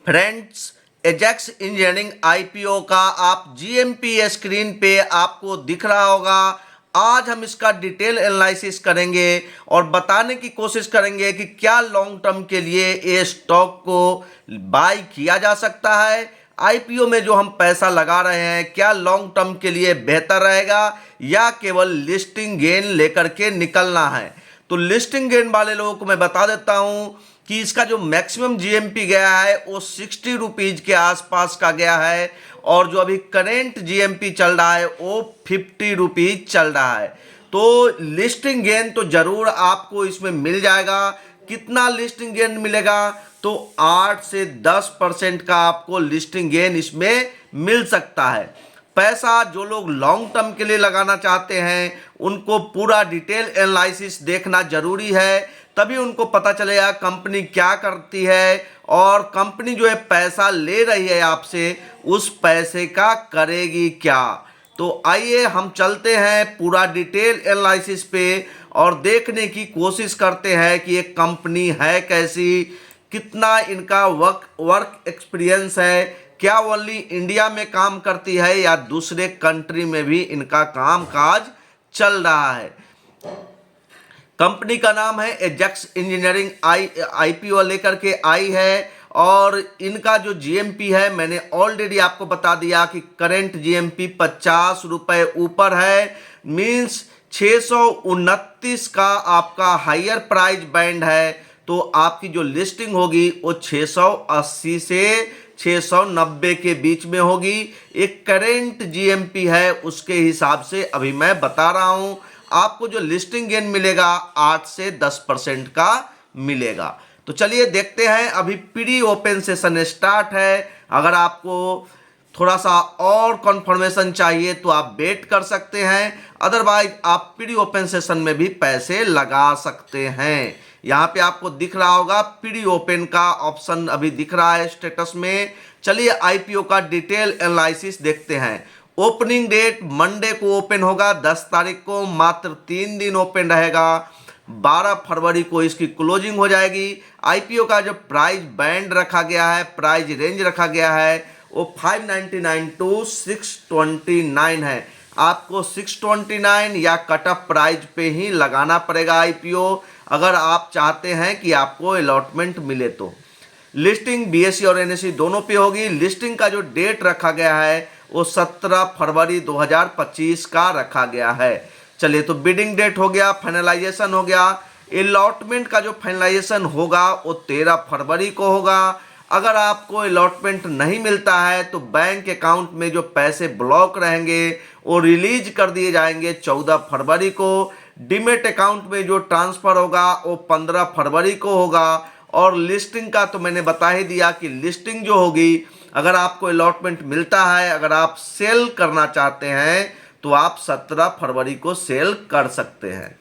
Friends, Ajax engineering IPO का आप GMP screen पे आपको दिख रहा होगा। आज हम इसका डिटेल एनालिसिस करेंगे और बताने की कोशिश करेंगे कि क्या लॉन्ग टर्म के लिए ये स्टॉक को बाय किया जा सकता है। आईपीओ में जो हम पैसा लगा रहे हैं क्या लॉन्ग टर्म के लिए बेहतर रहेगा या केवल लिस्टिंग गेन लेकर के निकलना है। तो लिस्टिंग गेन वाले लोगों को मैं बता देता हूं कि इसका जो मैक्सिमम जीएमपी गया है वो 60 रुपीज के आसपास का गया है और जो अभी करेंट जीएमपी चल रहा है वो 50 रुपीज चल रहा है। तो लिस्टिंग गेन तो जरूर आपको इसमें मिल जाएगा। कितना लिस्टिंग गेन मिलेगा? तो 8 से 10% का आपको लिस्टिंग गेन इसमें मिल सकता है। पैसा जो लोग लॉन्ग टर्म के लिए लगाना चाहते हैं उनको पूरा डिटेल एनालिसिस देखना जरूरी है, तभी उनको पता चलेगा कंपनी क्या करती है और कंपनी जो है पैसा ले रही है आपसे उस पैसे का करेगी क्या। तो आइए हम चलते हैं पूरा डिटेल एनालिसिस पे और देखने की कोशिश करते हैं कि ये कंपनी है कैसी, कितना इनका वर्क एक्सपीरियंस है, क्या ओनली इंडिया में काम करती है या दूसरे कंट्री में भी इनका काम काज चल रहा है। कंपनी का नाम है एजेक्स इंजीनियरिंग आईपीओ लेकर के आई है और इनका जो जीएमपी है मैंने ऑलरेडी आपको बता दिया कि करंट जीएमपी 50 रुपए ऊपर है, मींस 629 का आपका हायर प्राइस बैंड है। तो आपकी जो लिस्टिंग होगी वो 680 से 690 के बीच में होगी। एक करेंट जीएमपी है उसके हिसाब से अभी मैं बता रहा हूं। आपको जो लिस्टिंग गेन मिलेगा 8 से 10% का मिलेगा। तो चलिए देखते हैं। अभी प्री ओपन सेशन स्टार्ट है। अगर आपको थोड़ा सा और कंफर्मेशन चाहिए तो आप वेट कर सकते हैं, अदरवाइज आप प्री ओपन सेशन में भी पैसे लगा सकते हैं। यहाँ पे आपको दिख रहा होगा प्री ओपन का ऑप्शन अभी दिख रहा है स्टेटस में। चलिए आईपीओ का डिटेल एनालिसिस देखते हैं। ओपनिंग डेट मंडे को ओपन होगा 10 तारीख को, मात्र 3 दिन ओपन रहेगा। 12 फरवरी को इसकी क्लोजिंग हो जाएगी। आईपीओ का जो प्राइस बैंड रखा गया है, प्राइस रेंज रखा गया है वो 599 टू 629 है। आपको 629 या कट ऑफ प्राइस पे ही लगाना पड़ेगा आईपीओ अगर आप चाहते हैं कि आपको अलॉटमेंट मिले तो। लिस्टिंग बीएसई और एनएसई दोनों पे होगी। लिस्टिंग का जो डेट रखा गया है वो 17 फरवरी 2025 का रखा गया है। चलिए, तो बिडिंग डेट हो गया, फाइनलाइजेशन हो गया। अलॉटमेंट का जो फाइनलाइजेशन होगा वो 13 फरवरी को होगा। अगर आपको अलॉटमेंट नहीं मिलता है तो बैंक अकाउंट में जो पैसे ब्लॉक रहेंगे वो रिलीज कर दिए जाएंगे 14 फरवरी को। डीमेट अकाउंट में जो ट्रांसफर होगा वो 15 फरवरी को होगा। और लिस्टिंग का तो मैंने बता ही दिया कि लिस्टिंग जो होगी, अगर आपको अलॉटमेंट मिलता है, अगर आप सेल करना चाहते हैं तो आप 17 फरवरी को सेल कर सकते हैं।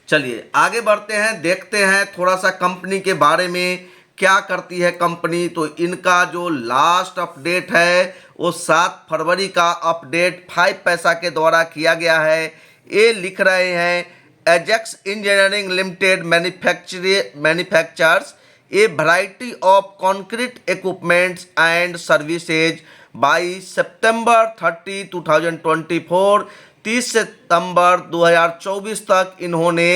चलिए आगे बढ़ते हैं, देखते हैं थोड़ा सा कंपनी के बारे में क्या करती है कंपनी। तो इनका जो लास्ट अपडेट है वो 7 फरवरी का अपडेट 5 पैसा के द्वारा किया गया है। ये लिख रहे हैं Ajax engineering limited manufactures a variety of concrete equipments and services by September 30, 2024। 30 सितंबर 2024 तक इन्होंने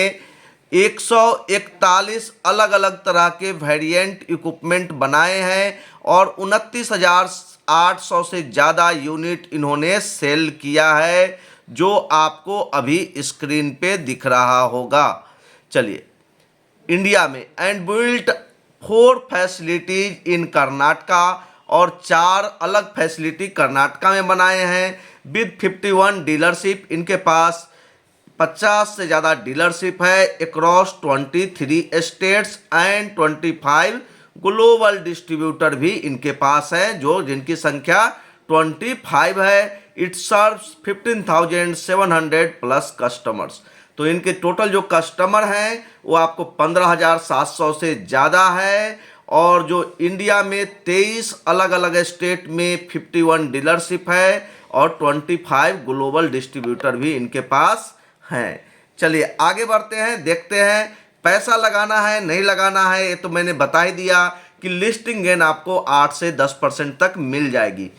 141 अलग अलग तरह के वेरिएंट इक्विपमेंट बनाए हैं और 29,800 से ज़्यादा यूनिट इन्होंने सेल किया है, जो आपको अभी स्क्रीन पे दिख रहा होगा। चलिए, इंडिया में and built 4 facilities in Karnataka और 4 अलग फैसिलिटी कर्नाटका में बनाए हैं विद 51 डीलरशिप। इनके पास 50 से ज़्यादा डीलरशिप है across 23 states and 25 global distributor भी इनके पास है जो जिनकी संख्या 25 है। It serves 15,700 plus customers. तो इनके टोटल जो कस्टमर हैं वो आपको 15,700 से ज़्यादा है और जो इंडिया में 23 अलग अलग स्टेट में 51 डीलरशिप है और 25 ग्लोबल डिस्ट्रीब्यूटर भी इनके पास हैं। चलिए आगे बढ़ते हैं, देखते हैं पैसा लगाना है नहीं लगाना है। ये तो मैंने बता ही दिया कि लिस्टिंग गेन आपको 8 से 10% तक मिल जाएगी।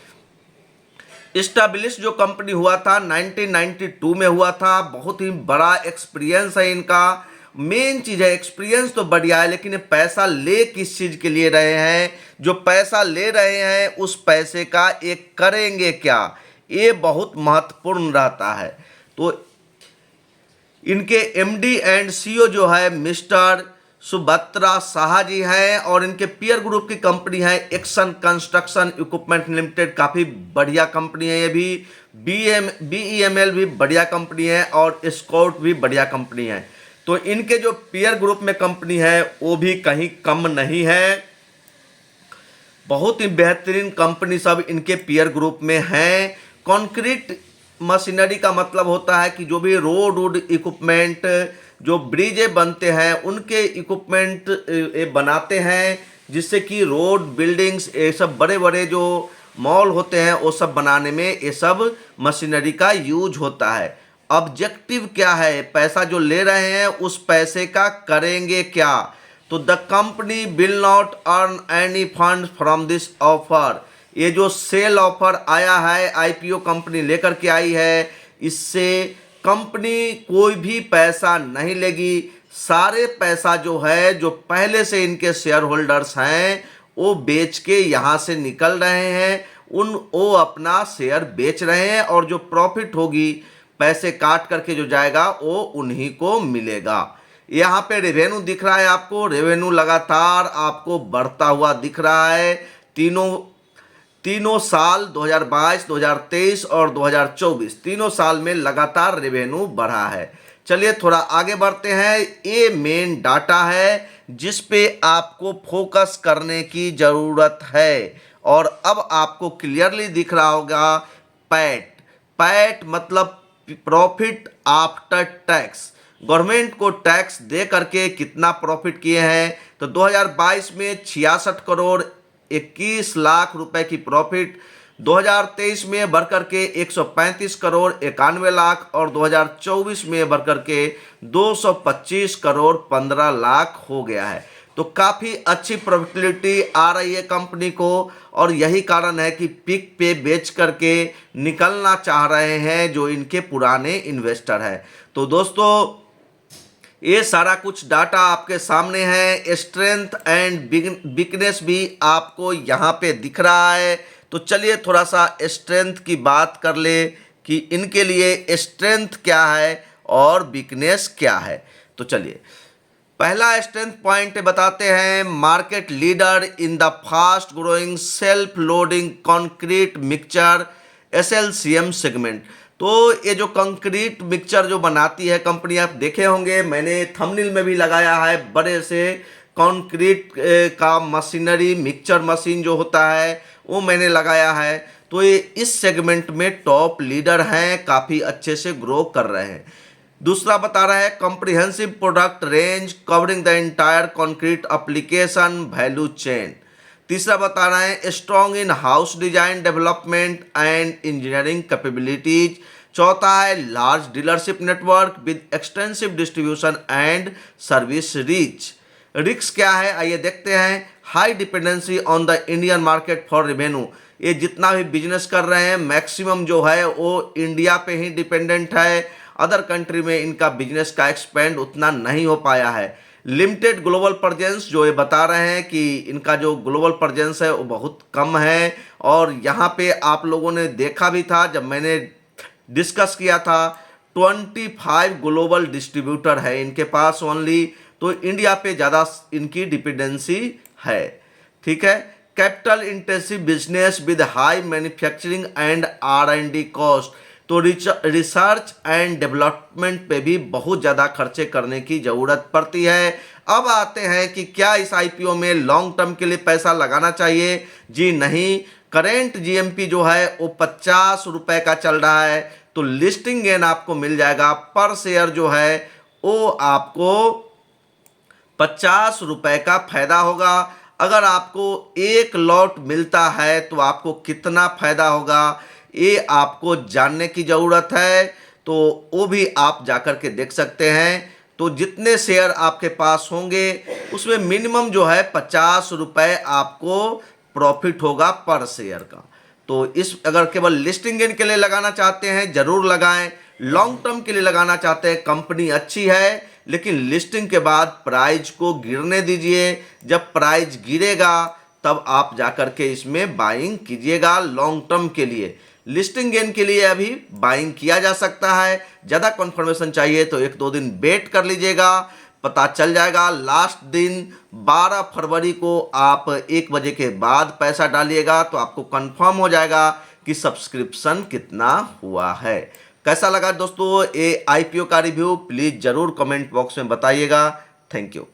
स्टैब्लिश जो कंपनी हुआ था 1992 में हुआ था, बहुत ही बड़ा एक्सपीरियंस है इनका। मेन चीज़ है एक्सपीरियंस तो बढ़िया है, लेकिन ये पैसा ले किस चीज़ के लिए रहे हैं, जो पैसा ले रहे हैं उस पैसे का एक करेंगे क्या, ये बहुत महत्वपूर्ण रहता है। तो इनके एमडी एंड सीईओ जो है मिस्टर सुभद्रा शाह जी हैं, और इनके पीयर ग्रुप की कंपनी है एक्शन कंस्ट्रक्शन इक्विपमेंट लिमिटेड, काफ़ी बढ़िया कंपनी है ये भी। BEML भी बढ़िया कंपनी है, और स्कॉट भी बढ़िया कंपनी है। तो इनके जो पीयर ग्रुप में कंपनी है वो भी कहीं कम नहीं है, बहुत ही बेहतरीन कंपनी सब इनके पीयर ग्रुप में हैं। कंक्रीट मशीनरी का मतलब होता है कि जो भी रोड इक्विपमेंट, जो ब्रिजें बनते हैं उनके इक्विपमेंट बनाते हैं, जिससे कि रोड बिल्डिंग्स ये सब बड़े बड़े जो मॉल होते हैं वो सब बनाने में ये सब मशीनरी का यूज होता है। ऑब्जेक्टिव क्या है, पैसा जो ले रहे हैं उस पैसे का करेंगे क्या। तो the company will not earn any fund from this offer, ये जो सेल ऑफर आया है IPO कंपनी लेकर के आई है, इससे कंपनी कोई भी पैसा नहीं लेगी। सारे पैसा जो है, जो पहले से इनके शेयर होल्डर्स हैं वो बेच के यहाँ से निकल रहे हैं, वो अपना शेयर बेच रहे हैं, और जो प्रॉफिट होगी पैसे काट करके जो जाएगा वो उन्हीं को मिलेगा। यहाँ पे रेवेन्यू दिख रहा है आपको, रेवेन्यू लगातार आपको बढ़ता हुआ दिख रहा है। तीनों साल 2022, 2023 और 2024 तीनों साल में लगातार रेवेन्यू बढ़ा है। चलिए थोड़ा आगे बढ़ते हैं, ये मेन डाटा है जिस पे आपको फोकस करने की ज़रूरत है। और अब आपको क्लियरली दिख रहा होगा पैट मतलब प्रॉफिट आफ्टर टैक्स, गवर्नमेंट को टैक्स दे करके कितना प्रॉफिट किए हैं। तो 2022 में 66 करोड़ 21 लाख रुपए की प्रॉफिट, 2023 में बढ़कर के 135 करोड़ 91 लाख, और 2024 में बढ़कर के 225 करोड़ 15 लाख हो गया है। तो काफ़ी अच्छी प्रॉफिटेबिलिटी आ रही है कंपनी को, और यही कारण है कि पिक पे बेच करके निकलना चाह रहे हैं जो इनके पुराने इन्वेस्टर हैं। तो दोस्तों ये सारा कुछ डाटा आपके सामने है, स्ट्रेंथ एंड वीकनेस भी आपको यहाँ पे दिख रहा है। तो चलिए थोड़ा सा स्ट्रेंथ की बात कर ले कि इनके लिए स्ट्रेंथ क्या है और वीकनेस क्या है। तो चलिए पहला स्ट्रेंथ पॉइंट बताते हैं, market leader in the fast growing self loading concrete mixture SLCM segment. तो ये जो कंक्रीट मिक्सचर जो बनाती है कंपनी, आप देखे होंगे मैंने थंबनेल में भी लगाया है, बड़े से कंक्रीट का मशीनरी मिक्सचर मशीन जो होता है वो मैंने लगाया है। तो ये इस सेगमेंट में टॉप लीडर हैं, काफ़ी अच्छे से ग्रो कर रहे हैं। दूसरा बता रहा है comprehensive product range covering the entire concrete application value chain. तीसरा बता रहे हैं strong in house design development and engineering capabilities. चौथा है large dealership network with extensive distribution and service reach. Risk क्या है आइए देखते हैं, high dependency on the Indian market for revenue. ये जितना भी बिजनेस कर रहे हैं मैक्सिमम जो है वो इंडिया पे ही डिपेंडेंट है, अदर कंट्री में इनका बिजनेस का एक्सपेंड उतना नहीं हो पाया है। लिमिटेड ग्लोबल प्रेजेंस, जो ये बता रहे हैं कि इनका जो ग्लोबल प्रेजेंस है वो बहुत कम है, और यहाँ पे आप लोगों ने देखा भी था जब मैंने डिस्कस किया था 25 ग्लोबल डिस्ट्रीब्यूटर है इनके पास ओनली। तो इंडिया पे ज़्यादा इनकी डिपेंडेंसी है, ठीक है। Capital intensive business with high manufacturing and R&D cost, तो रिसर्च एंड डेवलपमेंट पे भी बहुत ज़्यादा खर्चे करने की ज़रूरत पड़ती है। अब आते हैं कि क्या इस IPO में लॉन्ग टर्म के लिए पैसा लगाना चाहिए। जी नहीं, करेंट GMP जो है वो 50 रुपये का चल रहा है, तो लिस्टिंग गेन आपको मिल जाएगा पर शेयर जो है वो आपको 50 रुपये का फायदा होगा। अगर आपको एक लॉट मिलता है तो आपको कितना फायदा होगा ये आपको जानने की ज़रूरत है, तो वो भी आप जाकर के देख सकते हैं। तो जितने शेयर आपके पास होंगे उसमें मिनिमम जो है 50 रुपये आपको प्रॉफिट होगा पर शेयर का। तो इस अगर केवल लिस्टिंग गेन के लिए लगाना चाहते हैं जरूर लगाएं, लॉन्ग टर्म के लिए लगाना चाहते हैं कंपनी अच्छी है, लेकिन लिस्टिंग के बाद प्राइस को गिरने दीजिए। जब प्राइस गिरेगा तब आप जाकर के इसमें बाइंग कीजिएगा लॉन्ग टर्म के लिए। लिस्टिंग गेन के लिए अभी बाइंग किया जा सकता है। ज़्यादा कन्फर्मेशन चाहिए तो 1-2 दिन वेट कर लीजिएगा, पता चल जाएगा। लास्ट दिन 12 फरवरी को आप 1 बजे के बाद पैसा डालिएगा तो आपको कंफर्म हो जाएगा कि सब्सक्रिप्शन कितना हुआ है। कैसा लगा दोस्तों ये IPO का रिव्यू, प्लीज़ ज़रूर कमेंट बॉक्स में बताइएगा। Thank you.